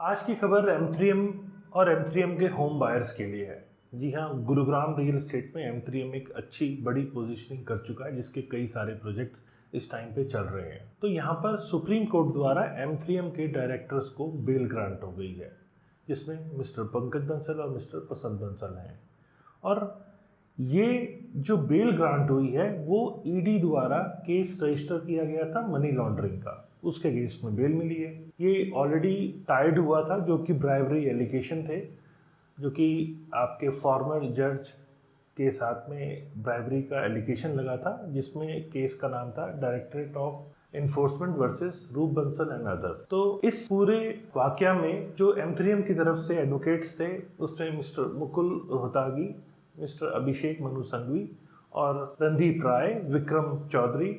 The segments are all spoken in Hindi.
आज की खबर M3M और M3M के होम बायर्स के लिए है। जी हाँ, गुरुग्राम रियल एस्टेट में M3M एक अच्छी बड़ी पोजीशनिंग कर चुका है, जिसके कई सारे प्रोजेक्ट्स इस टाइम पे चल रहे हैं। तो यहाँ पर सुप्रीम कोर्ट द्वारा M3M के डायरेक्टर्स को बेल ग्रांट हो गई है, जिसमें मिस्टर पंकज बंसल और मिस्टर प्रशांत बंसल हैं। और ये जो बेल ग्रांट हुई है वो ईडी द्वारा केस रजिस्टर किया गया था मनी लॉन्ड्रिंग का, उसके अगेंस्ट में बेल मिली है। ये ऑलरेडी टाइड हुआ था, जो कि ब्राइबरी एलिगेशन थे, जो कि आपके फॉर्मर जज के साथ में ब्राइबरी का एलिगेशन लगा था, जिसमें केस का नाम था डायरेक्टरेट ऑफ एनफोर्समेंट वर्सेस रूप बंसल एंड अदर्स। तो इस पूरे वाकया में जो M3M की तरफ से एडवोकेट्स थे, उसमें मिस्टर मुकुल रोहतागी, मिस्टर अभिषेक मनु संघवी और रणदीप राय, विक्रम चौधरी,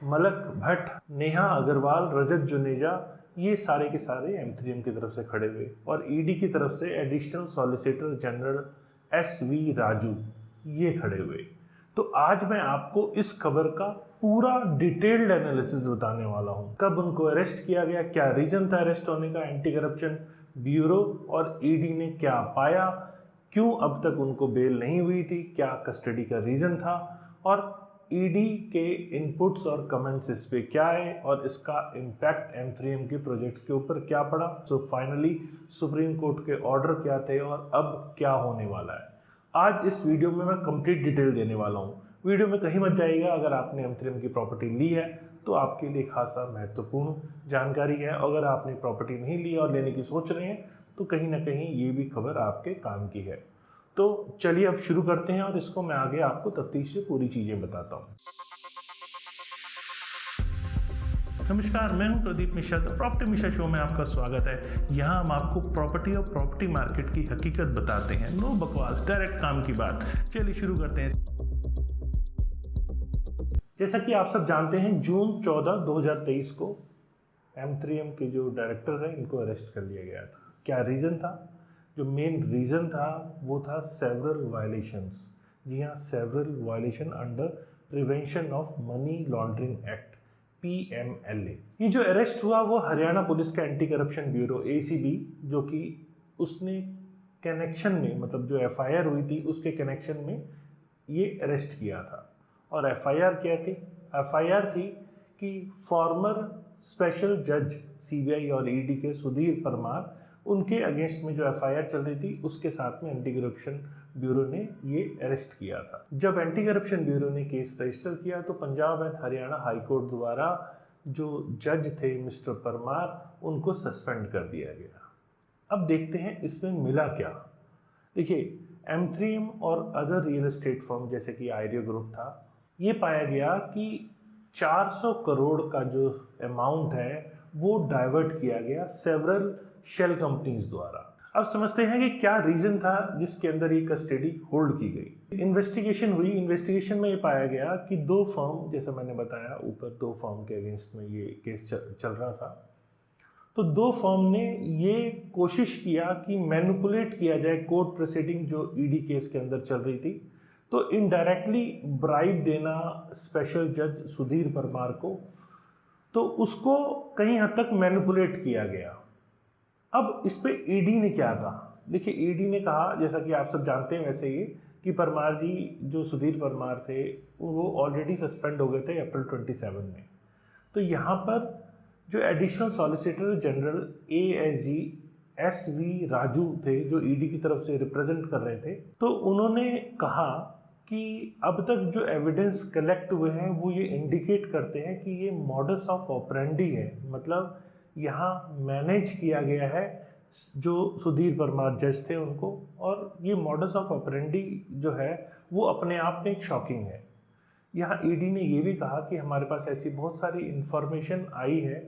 मलक भट्ट, नेहा अग्रवाल, रजत जुनेजा, ये सारे के सारे M3M की तरफ से खड़े हुए। और ईडी की तरफ से additional solicitor general SV Raju ये खड़े हुए। तो आज मैं आपको इस खबर का पूरा डिटेल्ड एनालिसिस बताने वाला हूँ। कब उनको अरेस्ट किया गया, क्या रीजन था अरेस्ट होने का, एंटी करप्शन ब्यूरो और ईडी ने क्या पाया, क्यों अब तक उनको बेल नहीं हुई थी, क्या कस्टडी का रीज़न था, और ईडी के इनपुट्स और कमेंट्स इस पे क्या है, और इसका इम्पैक्ट M3M के प्रोजेक्ट्स के ऊपर क्या पड़ा। सो फाइनली सुप्रीम कोर्ट के ऑर्डर क्या थे और अब क्या होने वाला है, आज इस वीडियो में मैं कंप्लीट डिटेल देने वाला हूँ। वीडियो में कहीं मत जाइएगा। अगर आपने M3M की प्रॉपर्टी ली है तो आपके लिए खासा महत्वपूर्ण जानकारी है। अगर आपने प्रॉपर्टी नहीं ली और लेने की सोच रहे हैं तो कहीं ना कहीं ये भी खबर आपके काम की है। तो चलिए अब शुरू करते हैं और इसको मैं आगे आपको तफ्तीश से पूरी चीज़ें बताता हूँ। नमस्कार, मैं हूं Pradeep Mishra. The property Mishra show में आपका स्वागत है। यहाँ हम आपको प्रॉपर्टी और प्रॉपर्टी मार्केट की हकीकत बताते हैं। नो बकवास, डायरेक्ट काम की बात। चलिए शुरू करते हैं। जैसा कि आप सब जानते हैं, जून 14, 2023 को M3M के जो डायरेक्टर्स हैं इनको अरेस्ट कर लिया गया था। क्या रीज़न था? जो मेन रीज़न था वो था सेवरल वायलेशंस। जी हाँ, several violation under prevention of money laundering act PMLA। ये जो अरेस्ट हुआ वो हरियाणा पुलिस का एंटी करप्शन ब्यूरो ACB, जो कि उसने कनेक्शन में, मतलब जो FIR हुई थी उसके कनेक्शन में ये अरेस्ट किया था। और FIR क्या थी? FIR थी कि फॉर्मर स्पेशल जज CBI और ED के सुधीर परमार, उनके अगेंस्ट में जो FIR चल रही थी उसके साथ में एंटी करप्शन ब्यूरो ने ये अरेस्ट किया था। जब एंटी करप्शन ब्यूरो ने केस रजिस्टर किया तो Punjab and Haryana high court द्वारा जो जज थे मिस्टर परमार, उनको सस्पेंड कर दिया गया। अब देखते हैं इसमें मिला क्या। देखिए, M3M और अदर रियल एस्टेट फर्म जैसे कि आयरियो ग्रुप था, ये पाया गया कि 400 करोड़ का जो अमाउंट है वो डाइवर्ट किया गया सेवरल शेल कंपनीज द्वारा। अब समझते हैं कि क्या रीजन था जिसके अंदर ये कस्टडी होल्ड की गई। इन्वेस्टिगेशन हुई। इन्वेस्टिगेशन में ये पाया गया कि दो फर्म, जैसे मैंने बताया ऊपर, दो फर्म के अगेंस्ट में ये केस चल रहा था। तो दो फर्म ने ये कोशिश किया कि मैनिपुलेट किया जाए कोर्ट प्रोसीडिंग जो ईडी केस के अंदर चल रही थी। तो इनडायरेक्टली ब्राइब देना स्पेशल जज सुधीर परमार को, तो उसको कहीं हद तक मैनिपुलेट किया गया। अब इस पे ईडी ने क्या कहा? देखिए, ईडी ने कहा, जैसा कि आप सब जानते हैं वैसे ही, कि परमार जी, जो सुधीर परमार थे, वो ऑलरेडी सस्पेंड हो गए थे अप्रैल 27 में। तो यहाँ पर जो additional solicitor general ASG SV Raju थे, जो ईडी की तरफ से रिप्रेजेंट कर रहे थे, तो उन्होंने कहा कि अब तक जो एविडेंस कलेक्ट हुए हैं वो ये इंडिकेट करते हैं कि ये मॉडस ऑफ ऑपरेंडी है। मतलब यहाँ मैनेज किया गया है जो सुधीर परमार जज थे उनको, और ये मॉडस ऑफ ऑपरेंडी जो है वो अपने आप में एक शॉकिंग है। यहाँ ईडी ने ये भी कहा कि हमारे पास ऐसी बहुत सारी इंफॉर्मेशन आई है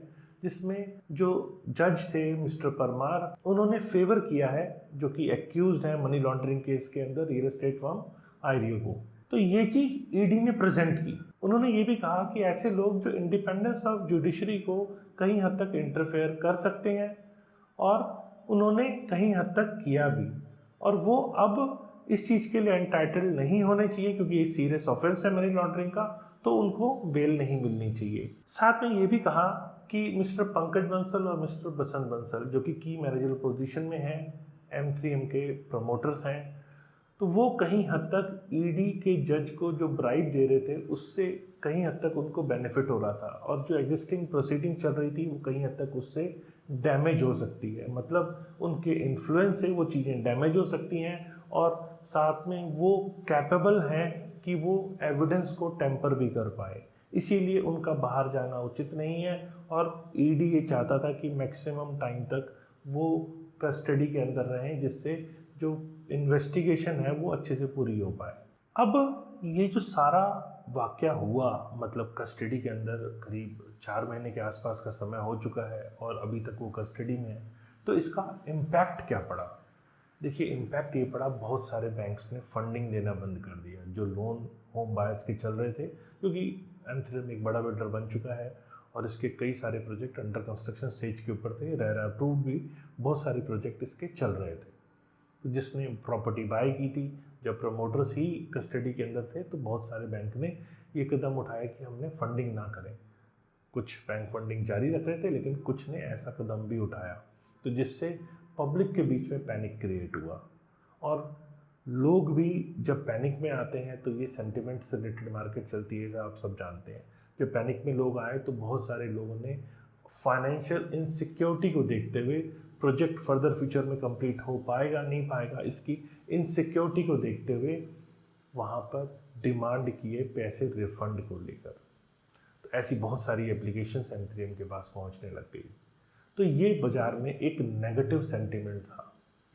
जिसमें जो जज थे मिस्टर परमार, उन्होंने फेवर किया है जो कि एक्यूज्ड है मनी लॉन्ड्रिंग केस के अंदर रियल एस्टेट फर्म आयरियो को। तो ये चीज ईडी ने प्रेजेंट की। उन्होंने ये भी कहा कि ऐसे लोग जो इंडिपेंडेंस ऑफ जुडिशरी को कहीं हद तक इंटरफेयर कर सकते हैं, और उन्होंने कहीं हद तक किया भी, और वो अब इस चीज़ के लिए एंटाइटल्ड नहीं होने चाहिए क्योंकि ये सीरियस ऑफेंस है मनी लॉन्ड्रिंग का, तो उनको बेल नहीं मिलनी चाहिए। साथ में ये भी कहा कि मिस्टर पंकज बंसल और मिस्टर बसंत बंसल जो कि की मैनेजर पोजीशन में हैं, M3M के प्रमोटर्स हैं, तो वो कहीं हद तक ईडी के जज को जो ब्राइब दे रहे थे उससे कहीं हद तक उनको बेनिफिट हो रहा था, और जो एग्जिस्टिंग प्रोसीडिंग चल रही थी वो कहीं हद तक उससे डैमेज हो सकती है। मतलब उनके इन्फ्लुएंस से वो चीज़ें डैमेज हो सकती हैं, और साथ में वो कैपेबल हैं कि वो एविडेंस को टेम्पर भी कर पाए। इसीलिए उनका बाहर जाना उचित नहीं है, और ईडी ये चाहता था कि मैक्सिमम टाइम तक वो कस्टडी के अंदर रहें, जिससे जो इन्वेस्टिगेशन है वो अच्छे से पूरी हो पाए। अब ये जो सारा वाकया हुआ, मतलब कस्टडी के अंदर करीब 4 महीने के आसपास का समय हो चुका है और अभी तक वो कस्टडी में है, तो इसका इम्पैक्ट क्या पड़ा? देखिए, इम्पैक्ट ये पड़ा, बहुत सारे बैंक्स ने फंडिंग देना बंद कर दिया जो लोन होम बायर्स के चल रहे थे, क्योंकि M3M एक बड़ा बिल्डर बन चुका है और इसके कई सारे प्रोजेक्ट अंडर कंस्ट्रक्शन स्टेज के ऊपर थे, रेरा अप्रूव्ड भी बहुत सारे प्रोजेक्ट इसके चल रहे थे। तो जिसने प्रॉपर्टी बाय की थी, जब प्रमोटर्स ही कस्टडी के अंदर थे, तो बहुत सारे बैंक ने ये कदम उठाया कि हमने फंडिंग ना करें। कुछ बैंक फंडिंग जारी रख रहे थे, लेकिन कुछ ने ऐसा कदम भी उठाया, तो जिससे पब्लिक के बीच में पैनिक क्रिएट हुआ। और लोग भी जब पैनिक में आते हैं तो ये सेंटिमेंट से रिलेटेड मार्केट चलती है, आप सब जानते हैं। जब पैनिक में लोग आए तो बहुत सारे लोगों ने फाइनेंशियल इनसिक्योरिटी को देखते हुए, प्रोजेक्ट फर्दर फ्यूचर में कंप्लीट हो पाएगा नहीं पाएगा इसकी इनसिक्योरिटी को देखते हुए वहाँ पर डिमांड किए पैसे रिफंड को लेकर। तो ऐसी बहुत सारी एप्लीकेशंस M3M के पास पहुँचने लग गई। तो ये बाज़ार में एक नेगेटिव सेंटिमेंट था।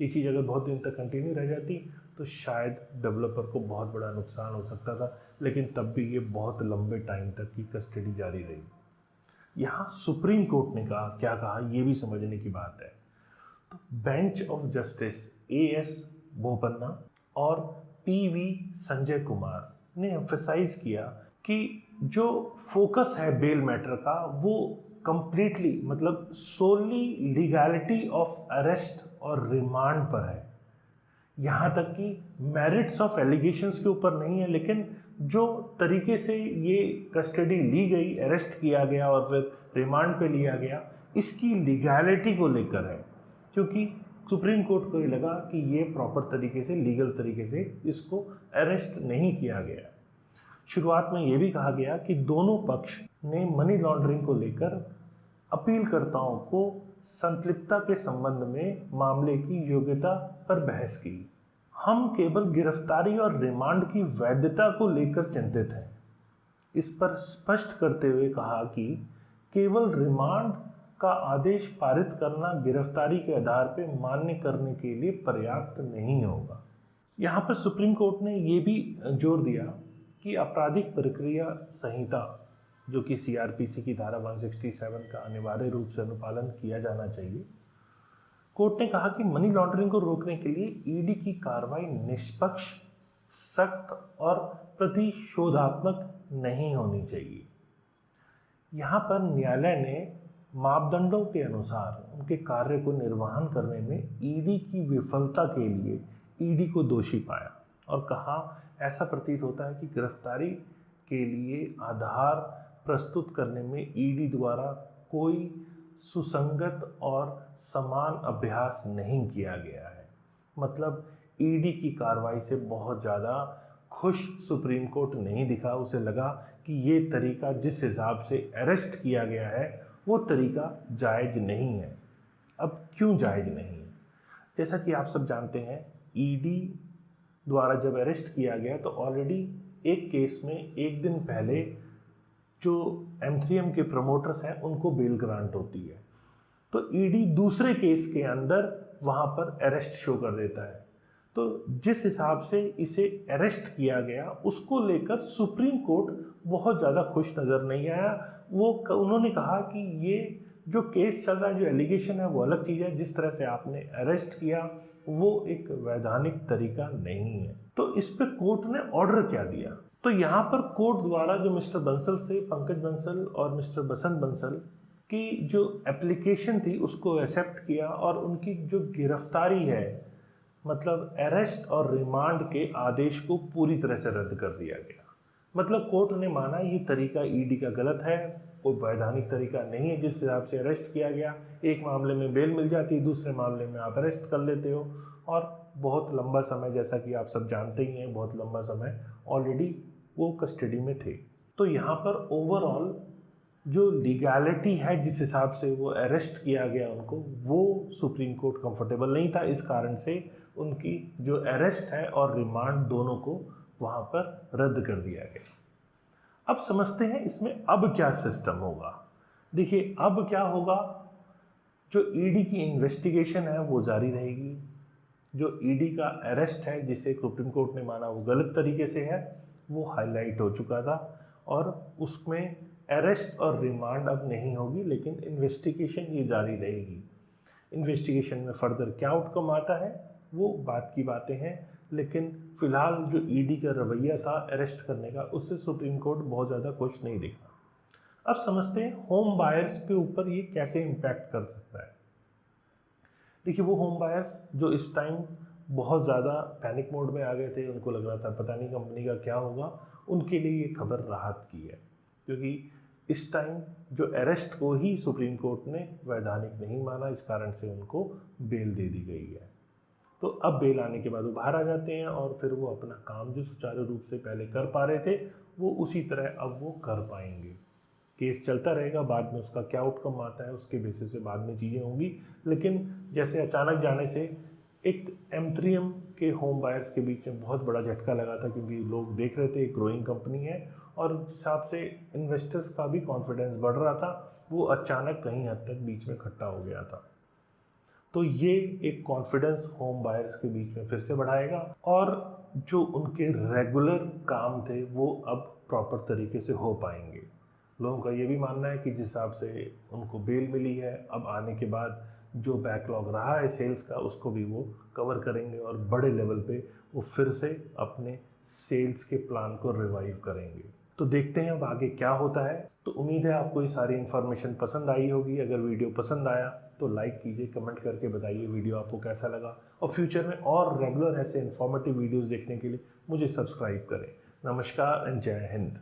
ये चीज़ अगर बहुत दिन तक कंटिन्यू रह जाती तो शायद डेवलपर को बहुत बड़ा नुकसान हो सकता था, लेकिन तब भी ये बहुत लंबे टाइम तक की कस्टडी जारी रही। यहाँ सुप्रीम कोर्ट ने कहा, क्या कहा, ये भी समझने की बात है। तो bench of justice AS Bopanna और PV संजय कुमार ने एम्फेसाइज किया कि जो फोकस है बेल मैटर का वो कंप्लीटली, मतलब सोली लीगैलिटी ऑफ अरेस्ट और रिमांड पर है। यहाँ तक कि मेरिट्स ऑफ एलिगेशंस के ऊपर नहीं है, लेकिन जो तरीके से ये कस्टडी ली गई, अरेस्ट किया गया और फिर रिमांड पे लिया गया, इसकी लीगैलिटी को लेकर है। क्योंकि सुप्रीम कोर्ट को ये लगा कि ये प्रॉपर तरीके से, लीगल तरीके से इसको अरेस्ट नहीं किया गया। शुरुआत में ये भी कहा गया कि दोनों पक्ष ने मनी लॉन्ड्रिंग को लेकर अपीलकर्ताओं को संतृप्तता के संबंध में मामले की योग्यता पर बहस की। हम केवल गिरफ्तारी और रिमांड की वैधता को लेकर चिंतित हैं, इस पर स्पष्ट करते हुए कहा कि केवल रिमांड का आदेश पारित करना गिरफ्तारी के आधार पर मान्य करने के लिए पर्याप्त नहीं होगा। यहाँ पर सुप्रीम कोर्ट ने ये भी जोर दिया कि आपराधिक प्रक्रिया संहिता, जो कि CRPC की धारा 167 का अनिवार्य रूप से अनुपालन किया जाना चाहिए। कोर्ट ने कहा कि मनी लॉन्ड्रिंग को रोकने के लिए ईडी की कार्रवाई निष्पक्ष, सख्त और प्रतिशोधात्मक नहीं होनी चाहिए। यहाँ पर न्यायालय ने मापदंडों के अनुसार उनके कार्य को निर्वहन करने में ईडी की विफलता के लिए ईडी को दोषी पाया और कहा, ऐसा प्रतीत होता है कि गिरफ्तारी के लिए आधार प्रस्तुत करने में ईडी द्वारा कोई सुसंगत और समान अभ्यास नहीं किया गया है। मतलब ईडी की कार्रवाई से बहुत ज़्यादा खुश सुप्रीम कोर्ट नहीं दिखा। उसे लगा कि ये तरीका जिस हिसाब से अरेस्ट किया गया है वो तरीका जायज़ नहीं है। अब क्यों जायज़ नहीं है? जैसा कि आप सब जानते हैं, ईडी द्वारा जब अरेस्ट किया गया तो ऑलरेडी एक केस में एक दिन पहले जो M3M के प्रमोटर्स हैं उनको बेल ग्रांट होती है, तो ईडी दूसरे केस के अंदर वहाँ पर अरेस्ट शो कर देता है। तो जिस हिसाब से इसे अरेस्ट किया गया उसको लेकर सुप्रीम कोर्ट बहुत ज़्यादा खुश नज़र नहीं आया। उन्होंने कहा कि ये जो केस चल रहा है, जो एलिगेशन है, वो अलग चीज़ है। जिस तरह से आपने अरेस्ट किया वो एक वैधानिक तरीका नहीं है। तो इस पे कोर्ट ने ऑर्डर क्या दिया? तो यहाँ पर कोर्ट द्वारा जो मिस्टर बंसल से, पंकज बंसल और मिस्टर बसंत बंसल की जो एप्लीकेशन थी उसको एक्सेप्ट किया और उनकी जो गिरफ्तारी है, मतलब अरेस्ट और रिमांड के आदेश को पूरी तरह से रद्द कर दिया गया। मतलब कोर्ट ने माना ये तरीका ईडी का गलत है कोई वैधानिक तरीका नहीं है जिस हिसाब से अरेस्ट किया गया। एक मामले में बेल मिल जाती है, दूसरे मामले में आप अरेस्ट कर लेते हो, और बहुत लंबा समय, जैसा कि आप सब जानते ही हैं, बहुत लंबा समय ऑलरेडी वो कस्टडी में थे। तो यहाँ पर ओवरऑल जो लीगैलिटी है जिस हिसाब से वो अरेस्ट किया गया उनको, वो सुप्रीम कोर्ट कंफर्टेबल नहीं था। इस कारण से उनकी जो अरेस्ट है और रिमांड दोनों को वहाँ पर रद्द कर दिया गया। अब समझते हैं इसमें अब क्या सिस्टम होगा। देखिए अब क्या होगा, जो ईडी की इन्वेस्टिगेशन है वो जारी रहेगी। जो ईडी का अरेस्ट है जिसे सुप्रीम कोर्ट ने माना वो गलत तरीके से है, वो हाईलाइट हो चुका था, और उसमें अरेस्ट और रिमांड अब नहीं होगी, लेकिन इन्वेस्टिगेशन ये जारी रहेगी। इन्वेस्टिगेशन में फर्दर क्या आउटकम आता है वो बात की बातें हैं, लेकिन फिलहाल जो ईडी का रवैया था अरेस्ट करने का, उससे सुप्रीम कोर्ट बहुत ज़्यादा खुश नहीं दिखा। अब समझते हैं होम बायर्स के ऊपर ये कैसे इम्पैक्ट कर सकता है। देखिए वो होम बायर्स जो इस टाइम बहुत ज़्यादा पैनिक मोड में आ गए थे, उनको लग रहा था पता नहीं कंपनी का क्या होगा, उनके लिए ये खबर राहत की है, क्योंकि इस टाइम जो अरेस्ट को ही सुप्रीम कोर्ट ने वैधानिक नहीं माना, इस कारण से उनको बेल दे दी गई है। तो अब बेल आने के बाद वो बाहर आ जाते हैं, और फिर वो अपना काम जो सुचारू रूप से पहले कर पा रहे थे वो उसी तरह अब वो कर पाएंगे। केस चलता रहेगा, बाद में उसका क्या आउटकम आता है उसके बेसिस पे बाद में चीज़ें होंगी। लेकिन जैसे अचानक जाने से एक M3M के होम बायर्स के बीच में बहुत बड़ा झटका लगा था, क्योंकि लोग देख रहे थे एक ग्रोइंग कंपनी है, और जिस हिसाब से इन्वेस्टर्स का भी कॉन्फिडेंस बढ़ रहा था, वो अचानक कहीं हद तक बीच में इकट्ठा हो गया था। तो ये एक कॉन्फिडेंस होम बायर्स के बीच में फिर से बढ़ाएगा, और जो उनके रेगुलर काम थे वो अब प्रॉपर तरीके से हो पाएंगे। लोगों का ये भी मानना है कि जिस हिसाब से उनको बेल मिली है, अब आने के बाद जो बैकलॉग रहा है सेल्स का उसको भी वो कवर करेंगे, और बड़े लेवल पे वो फिर से अपने सेल्स के प्लान को रिवाइव करेंगे। तो देखते हैं अब आगे क्या होता है। तो उम्मीद है आपको ये सारी इन्फॉर्मेशन पसंद आई होगी। अगर वीडियो पसंद आया तो लाइक कीजिए, कमेंट करके बताइए वीडियो आपको कैसा लगा, और फ्यूचर में और रेगुलर ऐसे इन्फॉर्मेटिव वीडियोज़ देखने के लिए मुझे सब्सक्राइब करें। नमस्कार एंड जय हिंद।